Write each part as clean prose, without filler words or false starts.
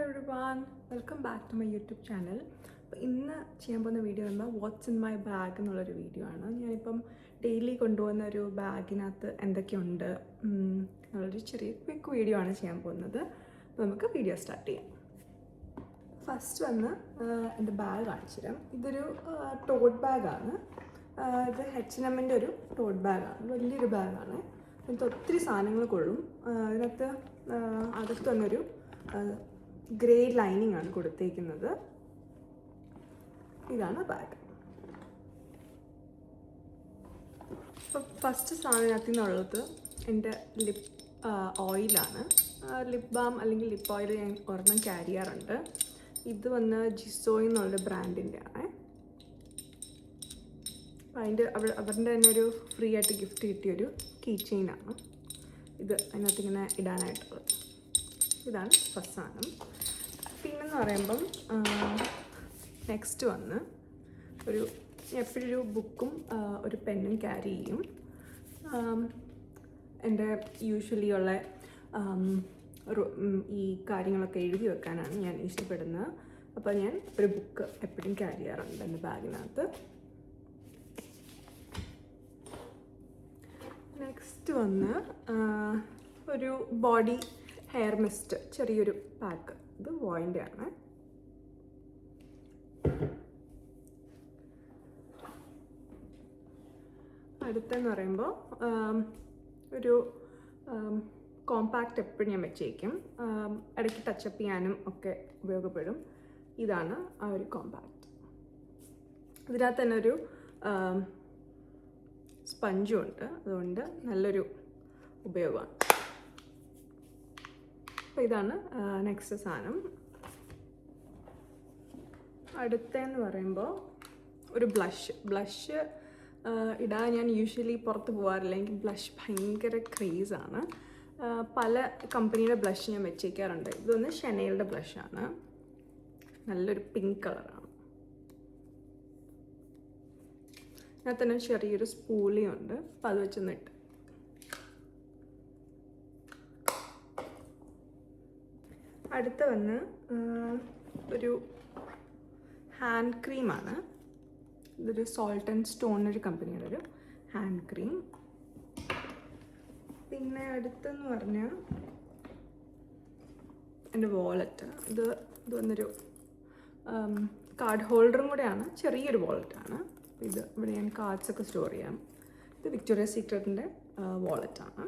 everyone, welcome back to my YouTube channel. അപ്പോൾ ഇന്ന് ചെയ്യാൻ പോകുന്ന വീഡിയോ എന്നാൽ വാട്ട്സ് ഇൻ മൈ ബാഗ് എന്നുള്ളൊരു വീഡിയോ ആണ്. ഞാനിപ്പം ഡെയിലി കൊണ്ടുപോകുന്ന ഒരു ബാഗിനകത്ത് എന്തൊക്കെയുണ്ട് എന്നുള്ളൊരു ചെറിയ ക്വിക്ക് വീഡിയോ ആണ് ചെയ്യാൻ പോകുന്നത്. അപ്പോൾ നമുക്ക് വീഡിയോ സ്റ്റാർട്ട് ചെയ്യാം. ഫസ്റ്റ് വന്ന് എൻ്റെ ബാഗ് കാണിച്ചു തരാം. ഇതൊരു ടോട്ട് ബാഗാണ്. ഇത് H&Mൻ്റെ ഒരു ടോട്ട് ബാഗാണ്. വലിയൊരു ബാഗാണ്. ഇതിനകത്ത് ഒത്തിരി സാധനങ്ങൾ കൊള്ളും. ഇതിനകത്ത് അകത്ത് വന്നൊരു ഗ്രേ ലൈനിങ് ആണ് കൊടുത്തേക്കുന്നത്. ഇതാണ് ബാഗ്. അപ്പോൾ ഫസ്റ്റ് സാധനത്തിൽ നിന്നുള്ളത് എൻ്റെ ലിപ്പ് ഓയിലാണ്. ലിപ്പ് ബാം അല്ലെങ്കിൽ ലിപ്പ് ഓയിൽ ഞാൻ ഒരെണ്ണം ക്യാരി ചെയ്യാറുണ്ട്. ഇത് വന്ന് ജിസോയ് എന്നുള്ള ബ്രാൻഡിൻ്റെ ആണ്. അപ്പോൾ അവരുടെ തന്നെ ഒരു ഫ്രീ ആയിട്ട് ഗിഫ്റ്റ് കിട്ടിയൊരു കീ ചെയിനാണ് ഇത്. അതിനകത്ത് ഇങ്ങനെ ഇടാനായിട്ടുള്ളത്. ഇതാണ് ഫസ്റ്റ് സാധനം. പിന്നെന്ന് പറയുമ്പം നെക്സ്റ്റ് വന്ന് എപ്പോഴൊരു ബുക്കും ഒരു പെന്നും ക്യാരി ചെയ്യും. എൻ്റെ യൂഷ്വലി ഉള്ള ഈ കാര്യങ്ങളൊക്കെ എഴുതി വെക്കാനാണ് ഞാൻ ഇഷ്ടപ്പെടുന്നത്. അപ്പോൾ ഞാൻ ഒരു ബുക്ക് എപ്പോഴും ക്യാരി ചെയ്യാറുണ്ട് എൻ്റെ ബാഗിനകത്ത്. നെക്സ്റ്റ് വന്ന് ഒരു ബോഡി ഹെയർ മിസ്റ്റ് ചെറിയൊരു പാക്ക്. ഇത് വോയിൻ്റെ ആണ്. അടുത്തെന്ന് പറയുമ്പോൾ ഒരു കോമ്പാക്റ്റ് എപ്പോഴും ഞാൻ വെച്ചേക്കും. ഇടയ്ക്ക് ടച്ചപ്പ് ചെയ്യാനും ഒക്കെ ഉപയോഗപ്പെടും. ഇതാണ് ആ ഒരു കോമ്പാക്റ്റ്. ഇതിനകത്ത് തന്നെ ഒരു സ്പഞ്ചും ഉണ്ട്. അതുകൊണ്ട് നല്ലൊരു ഉപയോഗമാണ്. അപ്പോൾ ഇതാണ് നെക്സ്റ്റ് സാധനം. അടുത്തതെന്ന് പറയുമ്പോൾ ഒരു ബ്ലഷ് ഇടാൻ ഞാൻ യൂഷ്വലി പുറത്ത് പോകാറില്ല. എനിക്ക് ബ്ലഷ് ഭയങ്കര ക്രേസാണ്. പല കമ്പനിയുടെ ബ്ലഷ് ഞാൻ വെച്ചേക്കാറുണ്ട്. ഇതൊന്ന് ഷെനേലിൻ്റെ ബ്ലഷാണ്. നല്ലൊരു പിങ്ക് കളറാണ്. ഇതിനകത്ത് തന്നെ ചെറിയൊരു സ്പൂളിയുണ്ട്. അപ്പോൾ അത് വെച്ചൊന്നിട്ട്. അടുത്ത വന്ന് ഒരു ഹാൻഡ് ക്രീമാണ്. ഇതൊരു സോൾട്ട് ആൻഡ് സ്റ്റോൺ ഒരു കമ്പനിയുടെ ഒരു ഹാൻഡ് ക്രീം. പിന്നെ അടുത്തെന്ന് പറഞ്ഞാൽ എൻ്റെ വാലറ്റ്. ഇത് വന്നൊരു കാർഡ് ഹോൾഡറും കൂടെയാണ്. ചെറിയൊരു വാലറ്റാണ്. ഇത് ഇവിടെ ഞാൻ കാർഡ്സൊക്കെ സ്റ്റോർ ചെയ്യാം. ഇത് വിക്ടോറിയ സീക്രട്ടിൻ്റെ വാലറ്റാണ്.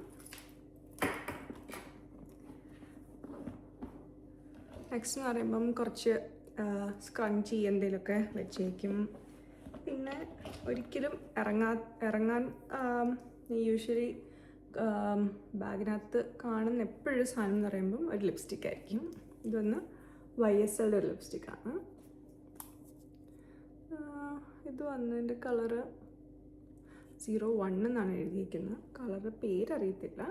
നെക്സ്റ്റ് എന്ന് പറയുമ്പം കുറച്ച് സ്ക്രഞ്ചി എന്തെങ്കിലുമൊക്കെ വെച്ചേക്കും. പിന്നെ ഒരിക്കലും ഇറങ്ങാൻ യൂഷ്വലി ബാഗിനകത്ത് കാണുന്ന എപ്പോഴും സാധനം എന്ന് പറയുമ്പം ഒരു ലിപ്സ്റ്റിക് ആയിരിക്കും. ഇതൊന്ന് YSL ഒരു ലിപ്സ്റ്റിക്കാണ്. ഇത് വന്നതിൻ്റെ കളറ് 01 എന്നാണ് എഴുതിയിരിക്കുന്നത്. കളറ് പേരറിയത്തില്ല.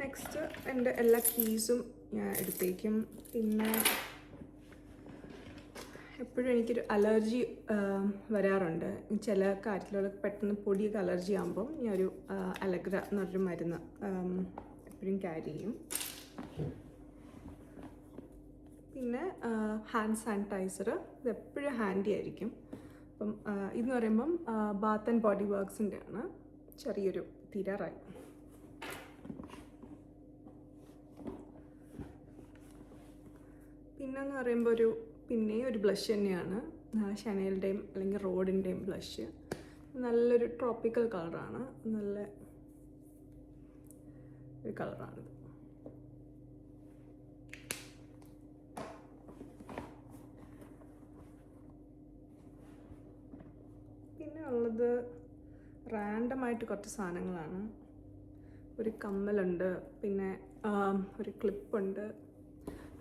നെക്സ്റ്റ് എൻ്റെ എല്ലാ കീസും ഞാൻ എടുത്തേക്കും. പിന്നെ എപ്പോഴും എനിക്കൊരു അലർജി വരാറുണ്ട്. ചില കാര്യത്തിലുള്ള പെട്ടെന്ന് പൊടിയൊക്കെ അലർജി ആകുമ്പം ഞാനൊരു അലഗ്ര എന്നൊരു മരുന്ന് എപ്പോഴും ക്യാരി ചെയ്യും. പിന്നെ ഹാൻഡ് സാനിറ്റൈസർ. ഇത് എപ്പോഴും ഹാൻഡി ആയിരിക്കും. അപ്പം ഇതെന്ന് പറയുമ്പം ബാത്ത് ആൻഡ് ബോഡി വർക്ക്സിൻ്റെ ആണ്. ചെറിയൊരു തീരാറായി. പിന്നെന്ന് പറയുമ്പോൾ ഒരു ബ്ലഷ് തന്നെയാണ്. ഷെനേലിൻ്റെയും അല്ലെങ്കിൽ റോഡിൻ്റെയും ബ്ലഷ്. നല്ലൊരു ട്രോപ്പിക്കൽ കളറാണ്. നല്ല ഒരു കളറാണിത്. പിന്നെ ഉള്ളത് റാൻഡമായിട്ട് കുറച്ച് സാധനങ്ങളാണ്. ഒരു കമ്മലുണ്ട്. പിന്നെ ഒരു ക്ലിപ്പുണ്ട്.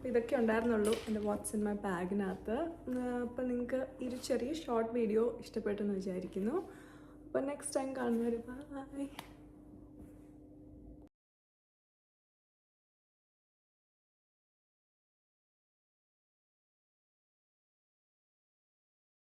ഇതൊക്കെ ഉണ്ടായിരുന്നുള്ളൂ എൻ്റെ വാട്ട്സ് ഇൻ മൈ ബാഗിനകത്ത്. അപ്പോൾ നിങ്ങൾക്ക് ഈ ഒരു ചെറിയ ഷോർട്ട് വീഡിയോ ഇഷ്ടപ്പെട്ടെന്ന് വിചാരിക്കുന്നു. അപ്പോൾ നെക്സ്റ്റ് ടൈം കാണുന്നവരെ ബൈ.